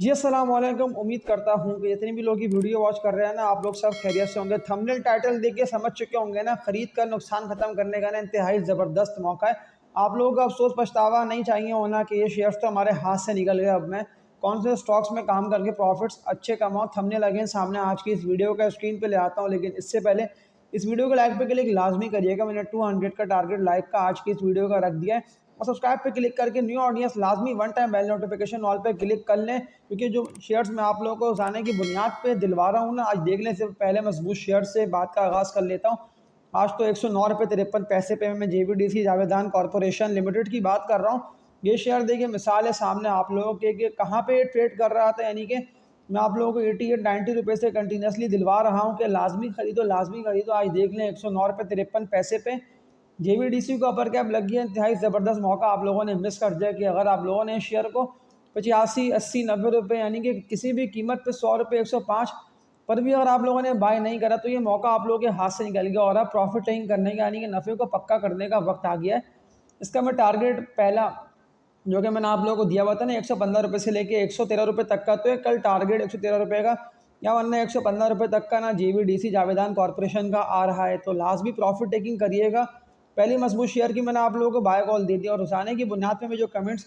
जी अस्सलाम वालेकुम। उम्मीद करता हूँ कि जितने भी लोग ये वीडियो वॉच कर रहे हैं ना, आप लोग सब खैरियत से होंगे। थंबनेल टाइटल देख के समझ चुके होंगे ना, खरीद कर नुकसान खत्म करने का ना इंतहाई ज़बरदस्त मौका है। आप लोगों को अफसोस पछतावा नहीं चाहिए होना कि ये शेयर्स तो हमारे हाथ से निकल गए। अब मैं कौन से स्टॉक्स में काम करके प्रॉफिट्स अच्छे कमाऊँ। थंबनेल अगेन सामने आज की इस वीडियो का स्क्रीन पे ले आता हूँ, लेकिन इससे पहले इस वीडियो को लाइक पे क्लिक लाजमी करिएगा। मैंने 200 का टारगेट लाइक का आज की इस वीडियो का रख दिया है। और सब्सक्राइब पे क्लिक करके न्यू ऑडियंस लाजमी one time bell notification all पे क्लिक कर लें, क्योंकि जो शेयर्स मैं आप लोगों को जाने की बुनियाद पे दिलवा रहा हूँ ना, आज देखने से पहले मजबूत शेयर से बात का आगाज़ कर लेता हूँ। आज तो 109 रुपये 53 पैसे पे मैं JVDC जावेदान कॉरपोरेशन लिमिटेड की बात कर रहा हूँ। ये शेयर देखिए मिसाल है सामने आप लोगों के कि कहाँ पे ट्रेड कर रहा था, यानी कि मैं आप लोगों को 88-90 रुपये से कंटिन्यूसली दिलवा रहा हूँ कि लाजमी खरीदो। आज देख लें 109 रुपये 53 पैसे पे JVDC को अपर कैप लगी है। इंतहाई ज़बरदस्त मौका आप लोगों ने मिस कर दिया कि अगर आप लोगों ने शेयर को 85 80 90 रुपये यानी कि किसी भी कीमत पे 100 रुपये 105 पर भी अगर आप लोगों ने बाय नहीं करा, तो ये मौका आप लोगों के हाथ से निकल गया और अब प्रॉफिट टेकिंग करने का यानी कि नफ़े को पक्का करने का वक्त आ गया है। इसका मैं टारगेट पहला जो कि मैंने आप लोगों को दिया हुआ था ना, 115 रुपये से लेके 113 रुपये तक का, तो ये कल टारगेट 113 रुपये का या वरना 115 रुपये तक का ना JVDC जावेदान कॉरपोरेशन का आ रहा है। तो लाजमी प्रॉफिट टेकिंग करिएगा। पहली मजबूत शेयर की मैंने आप लोगों को बाय कॉल दे दी, और रोजाना की बुनियाद पे मैं जो कमेंट्स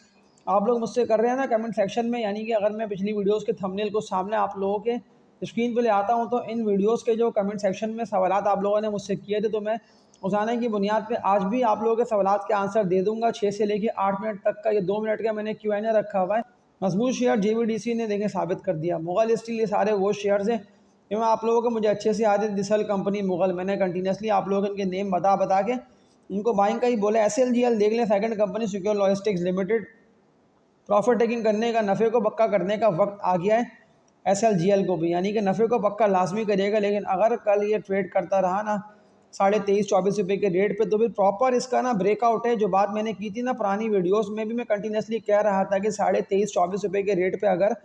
आप लोग मुझसे कर रहे हैं ना कमेंट सेक्शन में, यानी कि अगर मैं पिछली वीडियोस के थंबनेल को सामने आप लोगों के स्क्रीन पे ले आता हूँ, तो इन वीडियोस के जो कमेंट सेक्शन में सवालात आप लोगों ने मुझसे किए थे, तो मैं रोजाना की बुनियाद पे आज भी आप लोगों के सवालात के आंसर दे दूंगा। 6 से लेके 8 मिनट तक का, ये 2 मिनट का मैंने Q&A रखा हुआ है। मजबूत शेयर JVDC ने देखें साबित कर दिया। मुगल स्टील, ये सारे वो शेयर्स हैं जो मैं आप लोगों को मुझे अच्छे से याद है। दिसल कंपनी मुगल, मैंने कंटिन्यूसली आप लोगों को इनके नेम बता बता के इनको बाइंग का ही बोला। SLGL देख लें, second company secure logistics limited. Profit taking करने का, नफ़े को पक्का करने का वक्त आ गया है SLGL को भी, यानी कि नफ़े को पक्का लाजमी करिएगा। लेकिन अगर कल ये ट्रेड करता रहा ना 23-24 रुपये के रेट पे, तो फिर प्रॉपर इसका ना ब्रेकआउट है। जो बात मैंने की थी ना पुरानी वीडियोस में भी, मैं कंटिन्यूसली कह रहा था कि 23-24 रुपये के रेट पे अगर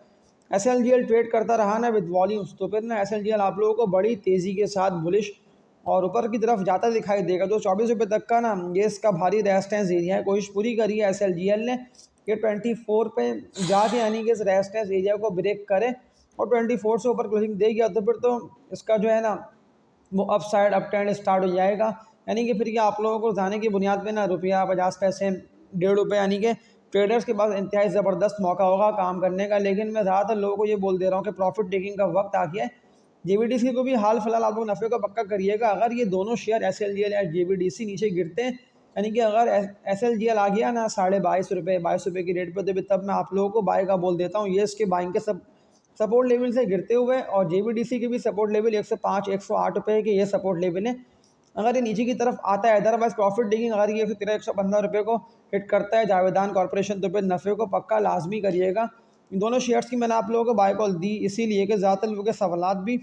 SLGL ट्रेड करता रहा ना विद वॉल्यूम्स, तो फिर ना SLGL आप लोगों को बड़ी तेज़ी के साथ बुलिश और ऊपर की तरफ जाता दिखाई देगा। तो 24 रुपये तक का ना ये इसका भारी रेजिस्टेंस एरिया है। कोशिश पूरी करी है SLGL ने कि 24 पे जाके यानी कि इस रेजिस्टेंस एरिया को ब्रेक करे, और 24 से ऊपर क्लोजिंग दे गया तो फिर तो इसका जो है ना वो up side up trend start हो जाएगा। यानी कि फिर ये आप लोगों को जाने की बुनियाद पे ना रुपया 50 पैसे 1.5 रुपये, यानी कि ट्रेडर्स के पास इंतहाई ज़बरदस्त मौका होगा काम करने का। लेकिन मैं ज़्यादातर लोगों को ये बोल दे रहा हूँ कि प्रॉफिट टेकिंग का वक्त आ गया है। JVDC को भी हाल फिलहाल आप लोग नफ़े को पक्का करिएगा। अगर ये दोनों शेयर SLGL या JVDC नीचे गिरते हैं, यानी कि अगर SLGL आ गया ना 22.5 रुपये की रेट पे, तो तब मैं आप लोगों को बाय का बोल देता हूँ। ये इसके बाइंग के सब सपोर्ट लेवल से गिरते हुए, और JVDC के भी सपोर्ट लेवल 105-108 रुपये के ये सपोर्ट लेवल है। अगर ये नीचे की तरफ आता है, अदरवाइज प्रॉफिट टेकिंग अगर ये 113-115 रुपये को हिट करता है जावेदान कॉरपोरेशन, तो फिर नफ़े को पक्का लाजमी करिएगा। इन दोनों शेयर्स की मैंने आप लोगों को बाय कॉल दी इसीलिए कि ज़्यादातर लोगों के सवालात भी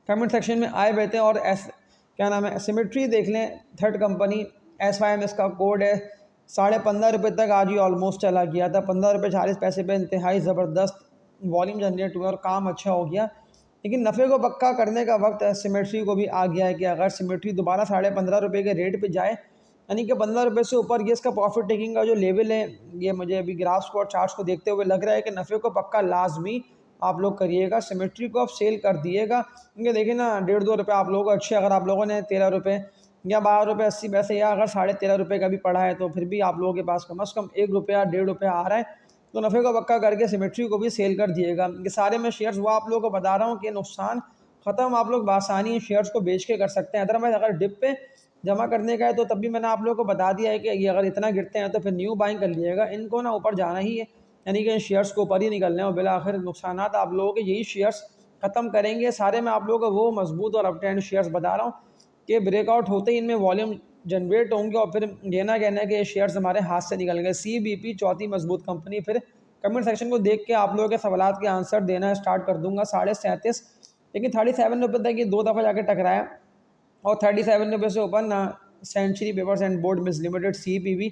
कमेंट सेक्शन में आए हुए थे। और क्या नाम है, सिमेट्री देख लें, थर्ड कंपनी SYM इसका कोड है। 15.5 रुपये तक आज ही ऑलमोस्ट चला गया था। 15 रुपये 40 पैसे पे इंतहाई ज़बरदस्त वॉल्यूम जनरेट हुआ और काम अच्छा हो गया। लेकिन नफ़े को पक्का करने का वक्त सिमेट्री को भी आ गया है कि अगर सिमेट्री दोबारा 15.5 रुपये के रेट पे जाए, यानी कि 15 रुपये से ऊपर, ये इसका प्रॉफिट टेकिंग का जो लेवल है, ये मुझे अभी ग्राफ्स को और चार्ट्स को देखते हुए लग रहा है कि नफ़े को पक्का लाजमी आप लोग करिएगा। सिमेट्री को आप सेल कर दिएगा, क्योंकि देखिए ना 1.5-2 रुपये आप लोगों को अच्छे, अगर आप लोगों ने 13 रुपये या 12 रुपये 80 पैसे या अगर 13.5 रुपये का भी पड़ा है, तो फिर भी आप लोगों के पास कम से कम 1 रुपया 1.5 रुपया आ रहा है। तो नफ़े को पक्का करके सिमेट्री को भी सेल कर दिएगा। ये सारे मैं शेयर्स वो आप लोगों को बता रहा हूँ कि नुकसान ख़त्म आप लोग बासानी शेयर्स को बेच के कर सकते हैं। अदरवाइज अगर डिप पे जमा करने का है, तो तब भी मैंने आप लोगों को बता दिया है कि ये अगर इतना गिरते हैं तो फिर न्यू बाइंग कर लीजिएगा। इनको ना ऊपर जाना ही है, यानी कि इन शेयर्स को ऊपर ही निकलने हैं, और बिला आखिर नुकसान आप लोगों के यही शेयर्स ख़त्म करेंगे। सारे मैं आप लोगों को वो मजबूत और अप ट्रेंड शेयर्स बता रहा हूँ कि ब्रेकआउट होते ही इनमें वॉल्यूम जनरेट होंगे, और फिर ये ना कहना है कि ये शेयर्स हमारे हाथ से निकल गए। CBP चौथी मजबूत कंपनी। फिर कमेंट सेक्शन को देख के आप लोगों के सवालात के आंसर देना स्टार्ट कर दूंगा। 37.5, लेकिन 37 रुपये तक ये 2 दफ़ा जाके टकराया, और 37 रुपये से ऊपर ना century papers and board mills limited CPB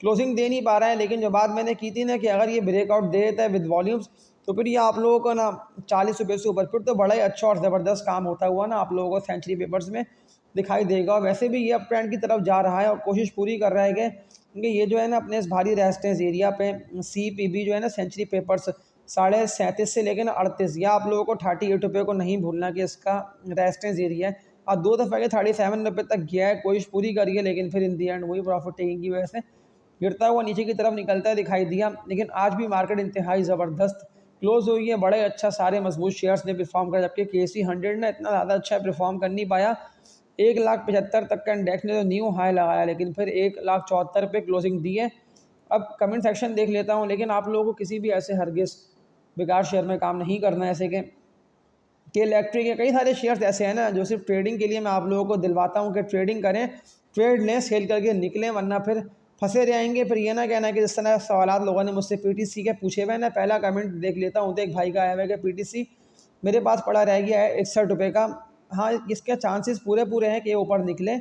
closing दे नहीं पा रहा है। लेकिन जो बात मैंने की थी ना कि अगर ये ब्रेकआउट दे देता है विद वॉल्यूम्स, तो फिर ये आप लोगों को ना 40 रुपये से ऊपर फिर तो बड़ा ही अच्छा और ज़बरदस्त काम होता हुआ ना आप लोगों को सेंचुरी पेपर्स में दिखाई देगा। और वैसे भी ये अप ट्रेंड की तरफ जा रहा है और कोशिश पूरी कर रहा है कि क्योंकि ये जो है ना अपने इस भारी रेजिस्टेंस एरिया पे CPB जो है ना सेंचुरी पेपर्स 37.5 से लेकर 38, या आप लोगों को 38 रुपये को नहीं भूलना कि इसका रेजिस्टेंस एरिया है। और 2 दफ़ा के 37 रुपये तक गया है, कोशिश पूरी करी है, लेकिन फिर इन दी एंड वही प्रॉफिट टेकिंग की वजह से गिरता हुआ नीचे की तरफ निकलता दिखाई दिया। लेकिन आज भी मार्केट इंतहाई ज़बरदस्त क्लोज हुई है, बड़े अच्छा सारे मजबूत शेयर्स ने परफॉर्म किया, जबकि KC 100 ने इतना ज़्यादा अच्छा परफॉर्म कर नहीं पाया। 1,75,000 तक का इंडेक्स ने तो न्यू हाई लगाया, लेकिन फिर 1,74,000 पे क्लोजिंग दी है। अब कमेंट सेक्शन देख लेता हूँ, लेकिन आप लोगों को किसी भी ऐसे हरगिज़ बेकार शेयर में काम नहीं करना है। ऐसे कि इलेक्ट्रिक के कई सारे शेयर्स ऐसे हैं ना जो सिर्फ ट्रेडिंग के लिए मैं आप लोगों को दिलवाता हूँ कि ट्रेडिंग करें, ट्रेड लें, सेल करके निकलें, वरना फिर फंसे रहेंगे। फिर ये ना कहना है कि जिस तरह सवालात लोगों ने मुझसे PTC के पूछे हुए ना, पहला कमेंट देख लेता हूँ तो एक भाई का आया हुआ है कि PTC मेरे पास पड़ा रह गया है 61 रुपये का। हाँ, इसके चांसेस पूरे पूरे हैं कि ये ऊपर निकले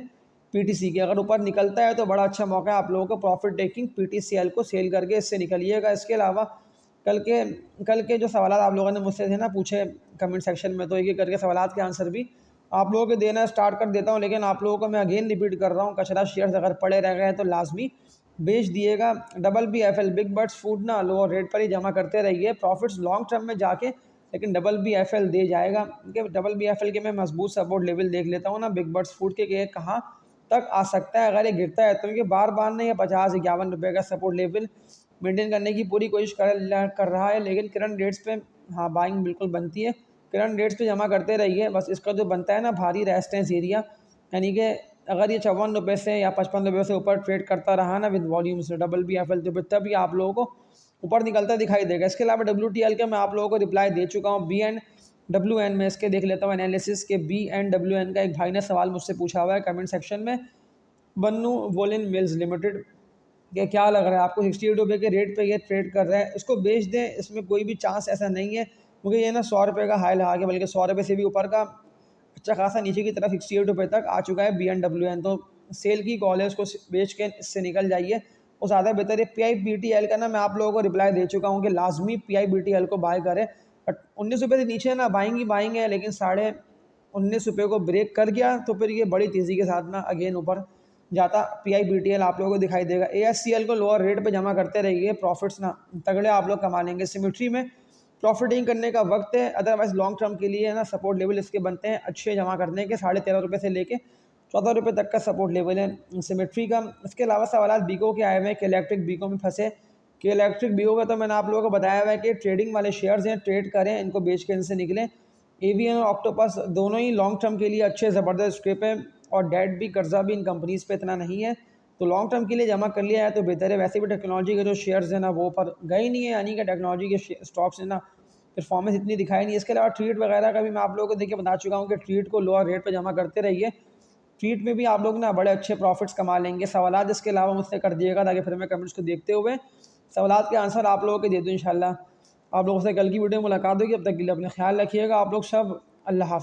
PTC के। अगर ऊपर निकलता है तो बड़ा अच्छा मौका है आप लोगों को प्रॉफिट टेकिंग PTCL को सेल करके इससे निकलिएगा। इसके अलावा कल के जो सवाल आप लोगों ने मुझसे थे ना पूछे कमेंट सेक्शन में, तो एक करके सवाल के आंसर भी आप लोगों को देना स्टार्ट कर देता हूँ। लेकिन आप लोगों को मैं अगेन रिपीट कर रहा हूँ, कचरा शेयर्स अगर पड़े रह गए हैं तो लाजमी बेच दिएगा। BBFL बिग बर्ड्स फूड ना लोअर रेट पर ही जमा करते रहिए, प्रॉफिट्स लॉन्ग टर्म में जाके लेकिन BBFL दे जाएगा। क्योंकि BBFL के मैं मजबूत सपोर्ट लेवल देख लेता हूँ ना बिग बर्ड्स फूड के, ये कहाँ तक आ सकता है अगर ये गिरता है तो। क्योंकि बार बार ना ये 50-51 रुपये का सपोर्ट लेवल मेंटेन करने की पूरी कोशिश कर रहा है, लेकिन करंट रेट्स पे हाँ बाइंग बिल्कुल बनती है। करंट रेट्स पे जमा करते रहिए, बस इसका जो बनता है ना भारी रेजिस्टेंस एरिया, यानी कि अगर ये 54 रुपये से या 55 रुपये से ऊपर ट्रेड करता रहा ना विद वॉल्यूम से BBFL, तो तभी आप लोगों को ऊपर निकलता दिखाई देगा। इसके अलावा WTL के मैं आप लोगों को रिप्लाई दे चुका हूँ। BNWN में इसके देख लेता हूँ एनालिसिस के। BNWN का एक भाई ने सवाल मुझसे पूछा हुआ है कमेंट सेक्शन में, बन्नू वोलिन मिल्स लिमिटेड कि क्या लग रहा है आपको 68 रुपये के रेट पे ये ट्रेड कर रहा है, इसको बेच दें, इसमें कोई भी चांस ऐसा नहीं है। क्योंकि ये ना 100 रुपये का हाई लगा के, बल्कि 100 रुपये से भी ऊपर का अच्छा खासा नीचे की तरफ 68 रुपये तक आ चुका है BNWN, तो सेल की कॉल है, उसको बेच के इससे निकल जाइए, वो ज़्यादा बेहतर है। PIBTL का ना मैं आप लोगों को रिप्लाई दे चुका हूँ कि लाजमी PIBTL को बाय करें, बट 19 रुपये से नीचे ना बाइंग ही बाइंग है। लेकिन 19.5 रुपये को ब्रेक कर गया तो फिर ये बड़ी तेज़ी के साथ ना अगेन ऊपर जाता PIBTL आप लोगों को दिखाई देगा। ASCL को लोअर रेट पे जमा करते रहिए, प्रॉफिट्स ना तगड़े आप लोग कमा लेंगे। सिमेट्री में प्रॉफिटिंग करने का वक्त है, अदरवाइज लॉन्ग टर्म के लिए ना सपोर्ट लेवल इसके बनते हैं अच्छे जमा करने के। 13.5 रुपये से लेके 14 रुपये तक का सपोर्ट लेवल है सिमेट्री का। इसके अलावा सवाल बीको के आए हुए हैं कि इलेक्ट्रिक बीको में फंसे, कि इलेक्ट्रिक बीको का तो मैंने आप लोगों को बताया हुआ है कि ट्रेडिंग वाले शेयर्स हैं, ट्रेड करें, इनको बेच के इनसे निकलें। AVN और ऑक्टोपस दोनों ही लॉन्ग टर्म के लिए अच्छे ज़बरदस्त स्क्रिप है, और डेट भी कर्जा भी इन कंपनीज़ पे इतना नहीं है, तो लॉन्ग टर्म के लिए जमा कर लिया है तो बेहतर है। वैसे भी टेक्नोलॉजी के जो शेयर्स हैं ना वो पर गए नहीं है, यानी कि टेक्नोलॉजी के स्टॉक्स ने ना परफॉर्मेंस इतनी दिखाई नहीं है। इसके अलावा ट्रीट वगैरह का भी मैं आप लोगों को देखिए बता चुका हूँ कि ट्रीट को लोअर रेट पर जमा करते रहिए, ट्रीट में भी आप लोग ना बड़े अच्छे प्रॉफिट्स कमा लेंगे। सवालात इसके अलावा मुझसे कर दिएगा ताकि फिर मैं कमेंट्स को देखते हुए सवालात के आंसर आप लोगों के दे दूँ इंशाल्लाह। आप लोगों से कल की वीडियो में मुलाकात होगी, अब तक के लिए अपने ख्याल रखिएगा आप लोग सब। अल्लाह हाफ़िज़।